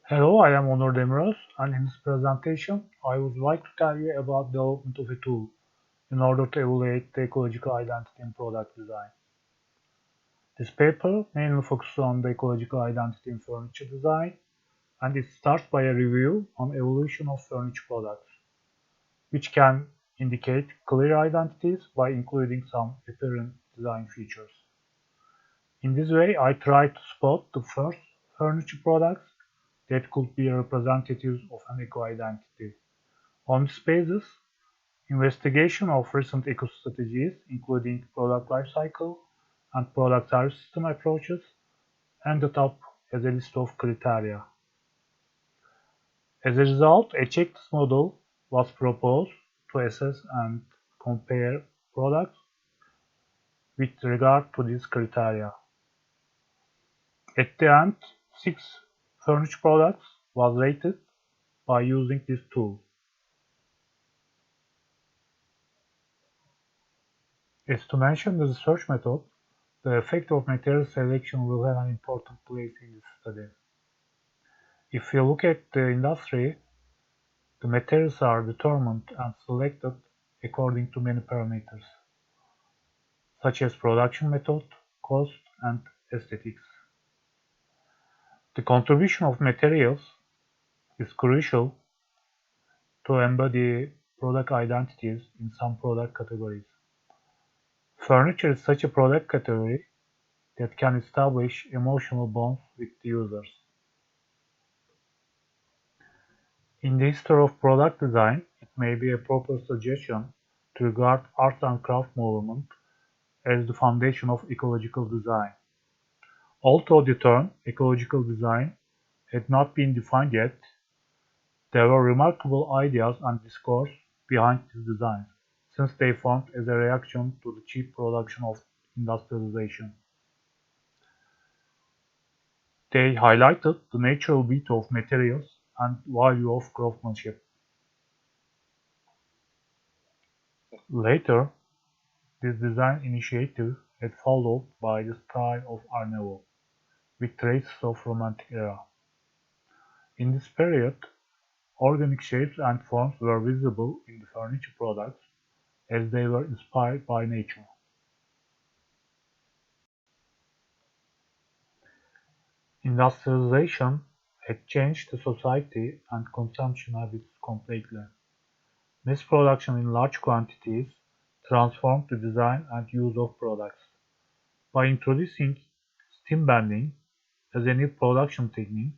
Hello, I am Onur Demiröz, and in this presentation, I would like to tell you about the development of a tool in order to evaluate the ecological identity in product design. This paper mainly focuses on the ecological identity in furniture design, and it starts by a review on evolution of furniture products, which can indicate clear identities by including some apparent design features. In this way, I try to spot the first furniture products that could be representatives of an eco-identity. On this basis, investigation of recent eco-strategies, including product lifecycle and product service system approaches, ended up as a list of criteria. As a result, a checklist model was proposed to assess and compare products with regard to these criteria. At the end, 6 furniture products was rated by using this tool. As to mention the research method, the effect of material selection will have an important place in this study. If you look at the industry, the materials are determined and selected according to many parameters, such as production method, cost, and aesthetics. The contribution of materials is crucial to embody product identities in some product categories. Furniture is such a product category that can establish emotional bonds with the users. In the history of product design, it may be a proper suggestion to regard art and craft movement as the foundation of ecological design. Although the term ecological design had not been defined yet, there were remarkable ideas and discourse behind these designs, since they formed as a reaction to the cheap production of industrialization. They highlighted the natural beauty of materials and value of craftsmanship. Later, this design initiative had followed by the style of Art Nouveau, with traces of Romantic era. In this period, organic shapes and forms were visible in the furniture products as they were inspired by nature. Industrialization had changed the society and consumption habits completely. Mass production in large quantities transformed the design and use of products. By introducing steam bending as a new production technique,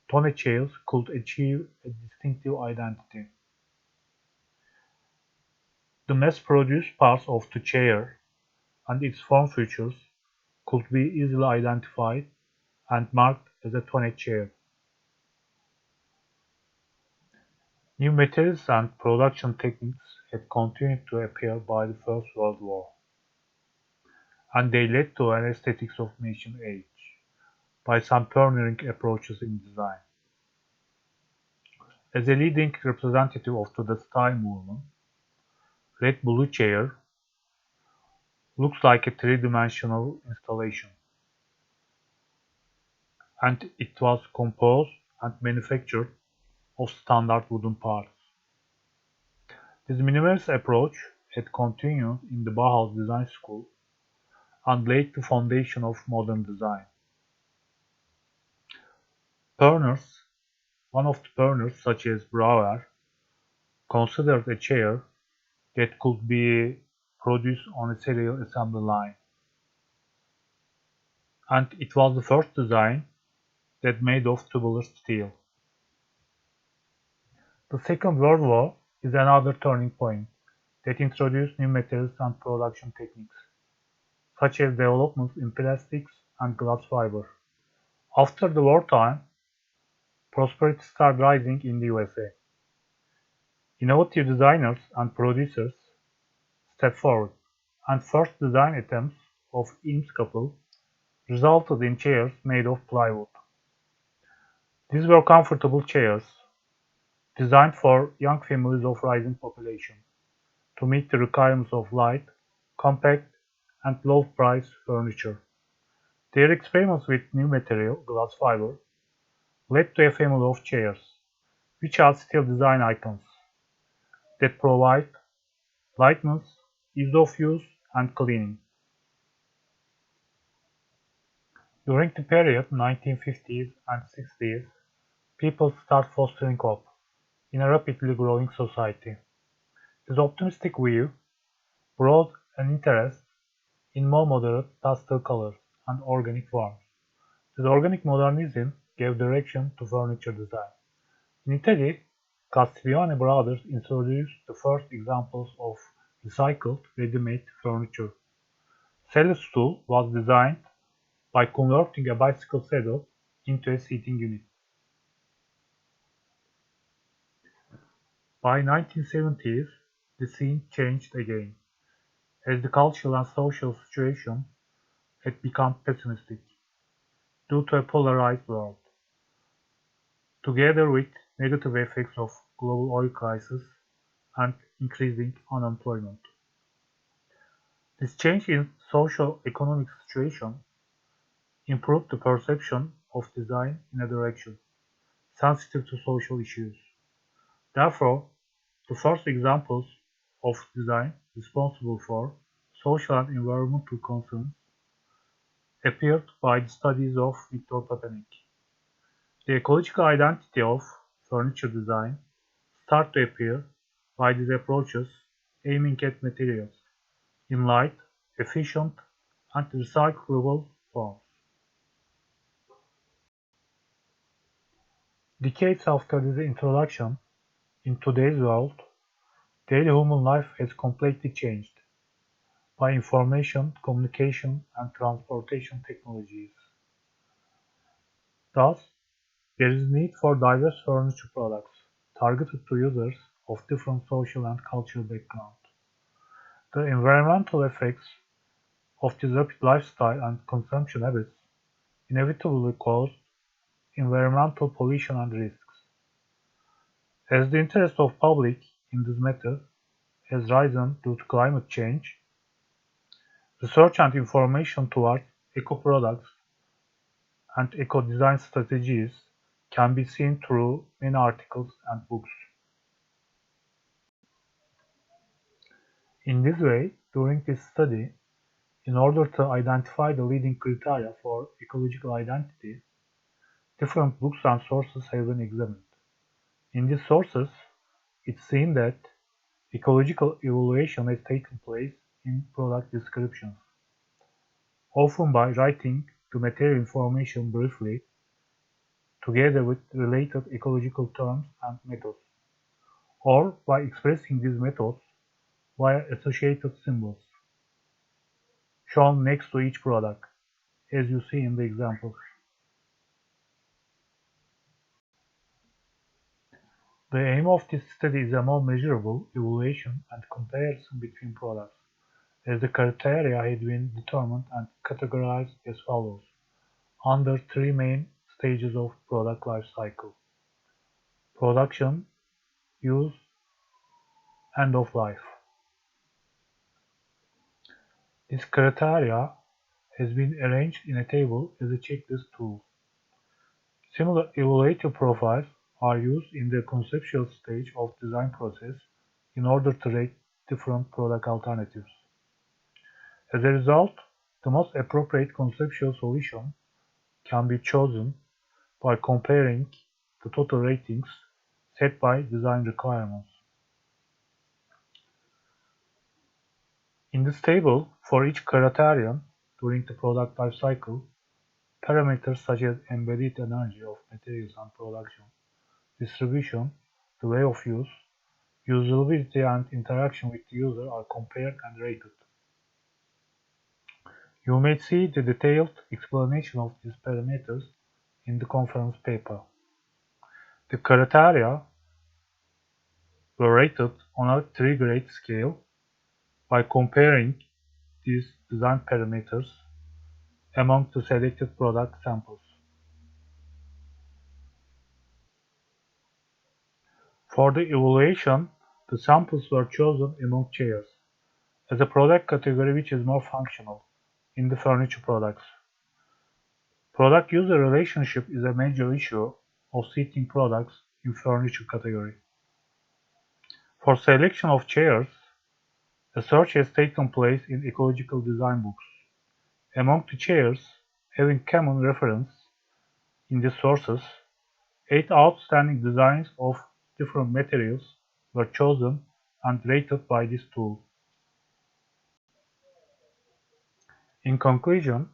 tonne chairs could achieve a distinctive identity. The mass-produced parts of the chair and its form features could be easily identified and marked as a tonne chair. New materials and production techniques had continued to appear by the First World War, and they led to an aesthetics of machine age by some pioneering approaches in design. As a leading representative of the style movement, Red Blue chair looks like a three-dimensional installation, and it was composed and manufactured of standard wooden parts. This minimalist approach had continued in the Bauhaus design school and laid the foundation of modern design. Pioneers, one of the pioneers such as Brauer, considered a chair that could be produced on a serial assembly line, and it was the first design that made of tubular steel. The Second World War is another turning point that introduced new materials and production techniques, such as developments in plastics and glass fiber. After the wartime, prosperity started rising in the USA. Innovative designers and producers stepped forward, and first design attempts of Eames couple resulted in chairs made of plywood. These were comfortable chairs designed for young families of rising population to meet the requirements of light, compact, and low-price furniture. Their experiments with new material, glass fiber, led to a family of chairs, which are still design icons that provide lightness, ease of use, and cleaning. During the period 1950s and 60s, people start fostering hope in a rapidly growing society. This optimistic view brought an interest in more moderate pastel colors and organic forms. This organic modernism gave direction to furniture design. In Italy, Castiglione brothers introduced the first examples of recycled ready-made furniture. Cellar stool was designed by converting a bicycle saddle into a seating unit. By 1970s, the scene changed again, as the cultural and social situation had become pessimistic due to a polarized world, together with negative effects of global oil crisis and increasing unemployment. This change in socio-economic situation improved the perception of design in a direction sensitive to social issues. Therefore, the first examples of design responsible for social and environmental concerns appeared by the studies of Victor Papanik. The ecological identity of furniture design started to appear by these approaches aiming at materials in light, efficient, and recyclable forms. Decades after this introduction, in today's world, daily human life has completely changed by information, communication, and transportation technologies. Thus, there is need for diverse furniture products targeted to users of different social and cultural backgrounds. The environmental effects of this rapid lifestyle and consumption habits inevitably cause environmental pollution and risks. As the interest of public in this matter has risen due to climate change, research and information towards eco-products and eco-design strategies can be seen through many articles and books. In this way, during this study, in order to identify the leading criteria for ecological identity, different books and sources have been examined. In these sources, it's seen that ecological evaluation has taken place in product descriptions, often by writing the material information briefly together with related ecological terms and methods, or by expressing these methods via associated symbols shown next to each product, as you see in the examples. The aim of this study is a more measurable evaluation and comparison between products, as the criteria had been determined and categorized as follows, under three main stages of product life cycle: production, use, end of life. This criteria has been arranged in a table as a checklist tool. Similar evaluative profiles are used in the conceptual stage of design process in order to rate different product alternatives. As a result, the most appropriate conceptual solution can be chosen by comparing the total ratings set by design requirements. In this table, for each criterion during the product life cycle, parameters such as embedded energy of materials and production, distribution, the way of use, usability and interaction with the user are compared and rated. You may see the detailed explanation of these parameters in the conference paper. The criteria were rated on a three-grade scale by comparing these design parameters among the selected product samples. For the evaluation, the samples were chosen among chairs, as a product category which is more functional in the furniture products. Product-user relationship is a major issue of seating products in furniture category. For selection of chairs, a search has taken place in ecological design books. Among the chairs having common reference in the sources, 8 outstanding designs of different materials were chosen and rated by this tool. In conclusion,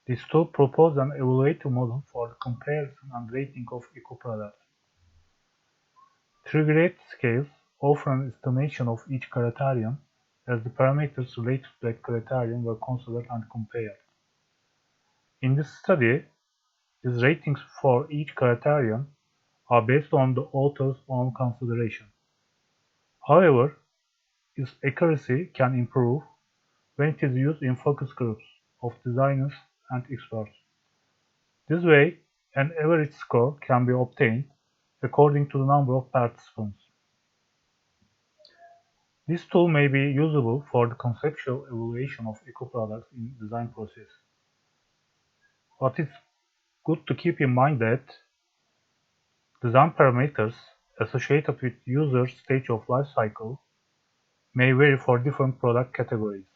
this tool proposed an evaluative model for the comparison and rating of eco-products. Three grade scales offer an estimation of each criterion, as the parameters related to that criterion were considered and compared. In this study, these ratings for each criterion are based on the author's own consideration. However, its accuracy can improve when it is used in focus groups of designers and experts. This way, an average score can be obtained according to the number of participants. This tool may be usable for the conceptual evaluation of eco-products in design process. But it's good to keep in mind that design parameters associated with user stage of life cycle may vary for different product categories.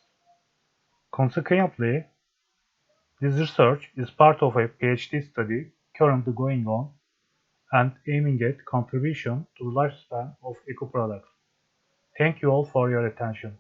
Consequently, this research is part of a PhD study currently going on and aiming at contribution to the lifespan of eco-products. Thank you all for your attention.